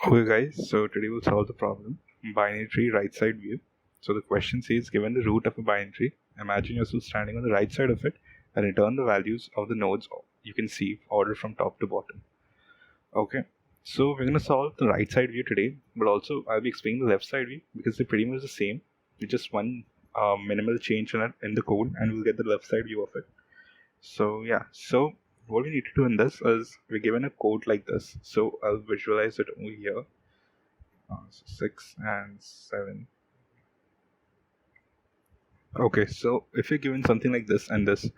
Okay guys, so today we'll solve the problem binary tree right side view. So the question says given the root of a binary tree, imagine yourself standing on the right side of it and return the values of the nodes you can see ordered from top to bottom. Okay, so we're gonna solve the right side view today, but also I'll be explaining the left side view because they're pretty much the same. With just one minimal change in it in the code, and we'll get the left side view of it. So yeah, so what we need to do in this is we're given a code like this. So I'll visualize it over here. 6 and 7. Okay, so if you're given something like this and this,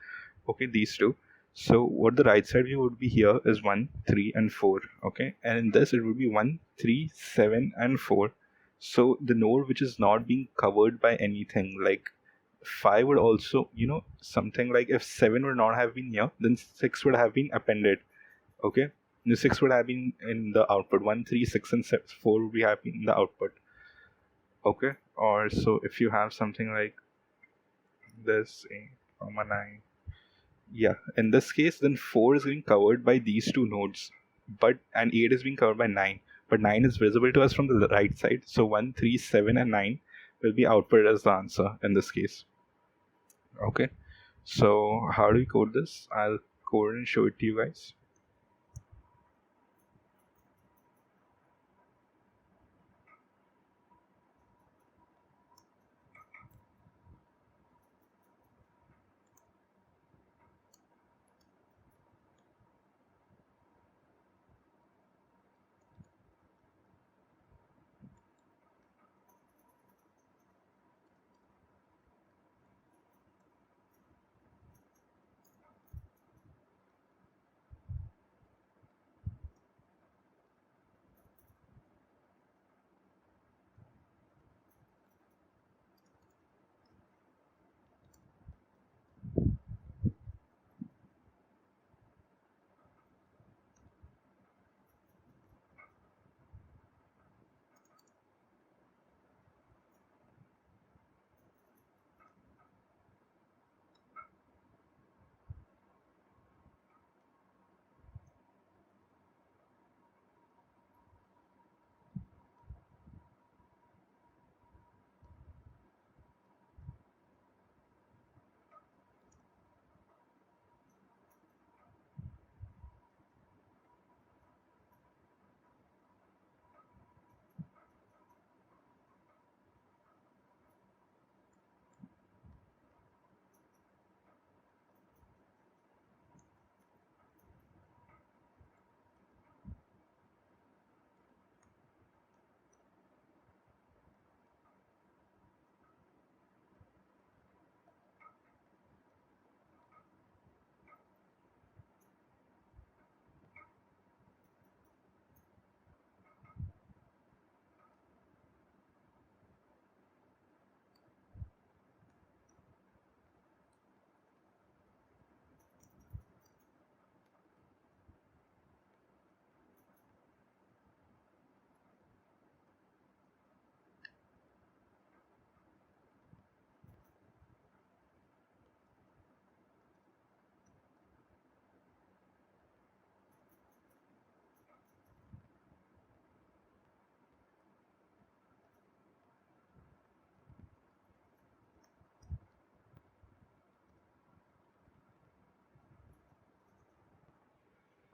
okay, these two. So what the right side view would be here is 1, 3, and 4. Okay, and in this it would be 1, 3, 7, and 4. So the node which is not being covered by anything, like 5 would also, something like if 7 would not have been here, then 6 would have been appended. Okay, the 6 would have been in the output. 1, 3, 6, and 4 would be having in the output. Okay, or so if you have something like this 8, 9, yeah, in this case then 4 is being covered by these two nodes, but and 8 is being covered by 9, but 9 is visible to us from the right side, so 1, 3, 7, and 9 will be output as the answer in this case. Okay, so how do we code this? I'll code and show it to you guys.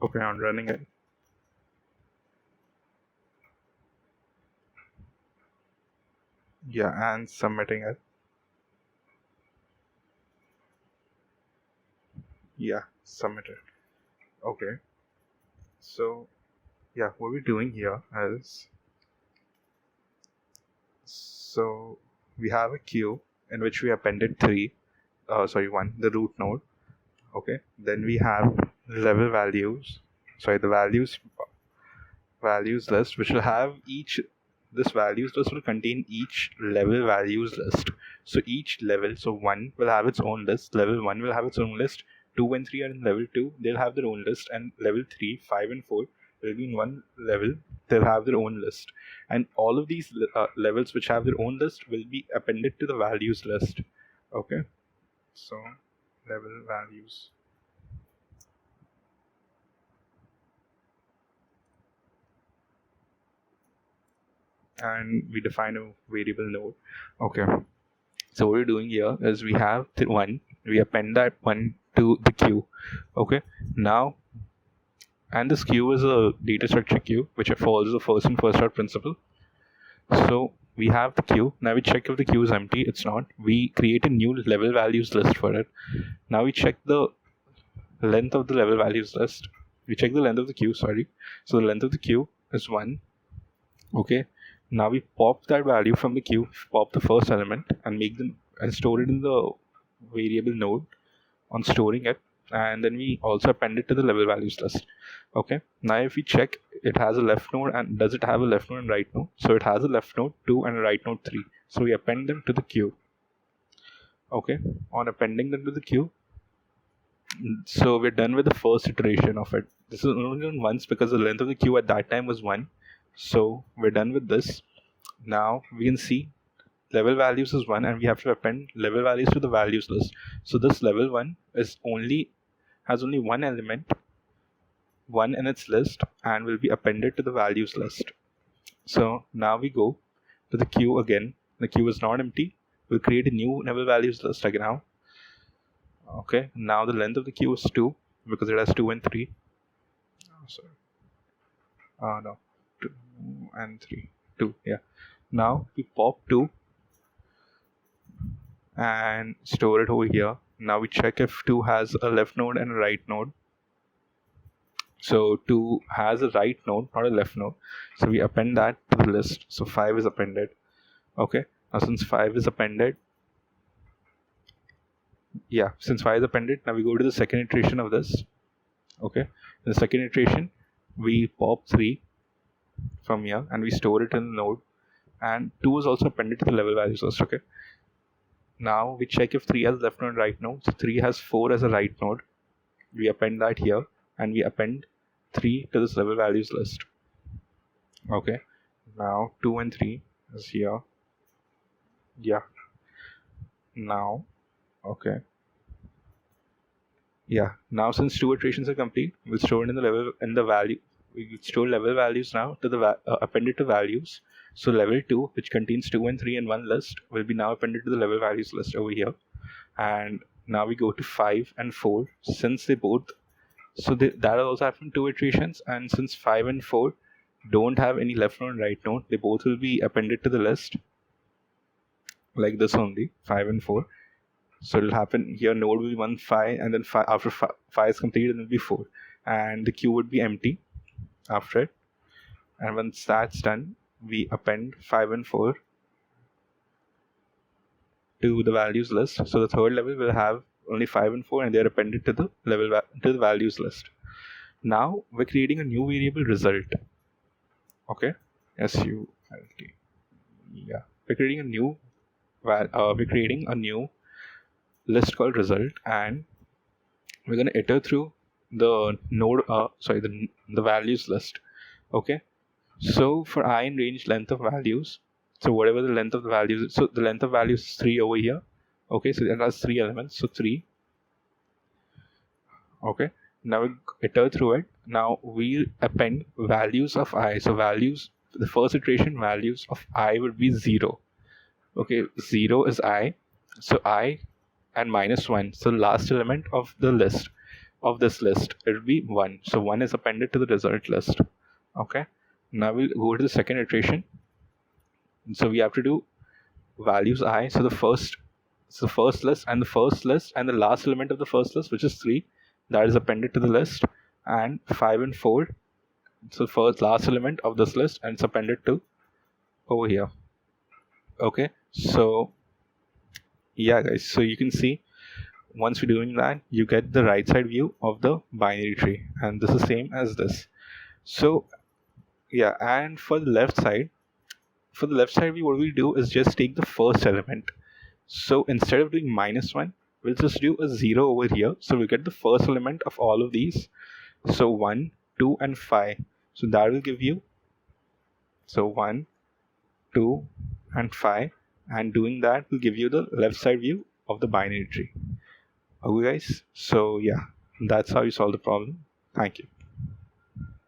Okay, I'm running it. Yeah, and submitting it. Yeah, submitted. Okay, so yeah, what we're doing here is, so we have a queue in which we appended 1, the root node. Okay, then we have level values, the values list, which will have each, this values list will contain each level values list. So each level, so 1 will have its own list, level 1 will have its own list, 2 and 3 are in level 2, they'll have their own list, and level 3, 5, and 4 will be in one level, they'll have their own list. And all of these levels which have their own list will be appended to the values list. Okay, so level values. and we define a variable node. Okay, so what we're doing here is we have the 1, we append that 1 to the queue. Okay, now, and this queue is a data structure queue which follows the first in first out principle. So we have the queue. Now we check if the queue is empty. It's not. We create a new level values list for it. Now we check the length of the level values list. We check the length of the queue, sorry. So the length of the queue is 1. Okay. Now we pop that value from the queue, pop the first element and make them and store it in the variable node on storing it, and then we also append it to the level values list. Okay, now if we check, it has a left node, and does it have a left node and right node? So it has a left node 2 and a right node 3. So we append them to the queue. Okay, on appending them to the queue, so we're done with the first iteration of it. This is only done once because the length of the queue at that time was 1. So we're done with this. Now we can see level values is 1 and we have to append level values to the values list. So this level 1 is has only one element, 1 in its list, and will be appended to the values list. So now we go to the queue again. The queue is not empty. We'll create a new level values list again now. Okay, now the length of the queue is 2 because it has 2 and 3. No, 2 and 3. 2, yeah. Now we pop 2 and store it over here. Now we check if 2 has a left node and a right node. So 2 has a right node, not a left node. So we append that to the list. So 5 is appended. Okay. Now since 5 is appended, since 5 is appended, now we go to the second iteration of this. Okay. In the second iteration, we pop 3 from here and we store it in the node. And 2 is also appended to the level values list. Okay. Now we check if 3 has left node and right node. So 3 has 4 as a right node. We append that here and we append 3 to this level values list. Okay. Now 2 and 3 is here. Yeah. Now, okay. Yeah. Now since 2 iterations are complete, we'll store it in the value. We store level values now to the appended to values. So level 2, which contains 2 and 3 in one list, will be now appended to the level values list over here. And now we go to 5 and 4. Since they both, that also happened 2 iterations, and since 5 and 4 don't have any left node and right node, they both will be appended to the list like this only, 5 and 4. So it'll happen here, node will be 1, 5, and then after 5 is completed, it will be 4, and the queue would be empty after it. And once that's done, we append 5 and 4 to the values list. So the third level will have only 5 and 4, and they're appended to the values list. Now we're creating a new variable result. Okay, SULT. Yeah, we're creating a new list called result, and we're gonna iter through the node. The values list. Okay. So for I in range length of values, so whatever the length of the values, so the length of values is 3 over here. Okay, so it has 3 elements, so 3. Okay, now we iter through it. Now we append values of I. So the first iteration values of I would be 0. Okay, 0 is I. So I and -1. So the last element of this list, it will be 1. So 1 is appended to the result list. Okay. Now we'll go to the second iteration. So we have to do values I. So the first list and the last element of the first list, which is 3, that is appended to the list, and 5 and 4. So last element of this list, and it's appended to over here. Okay. So yeah, guys. So you can see once we're doing that, you get the right side view of the binary tree, and this is same as this. So yeah, and for the left side view, what we'll do is just take the first element. So instead of doing -1, we'll just do a 0 over here. So we'll get the first element of all of these. So 1, 2, and 5. So that will give you 1, 2, and 5. And doing that will give you the left side view of the binary tree. Okay, guys. So yeah, that's how you solve the problem. Thank you.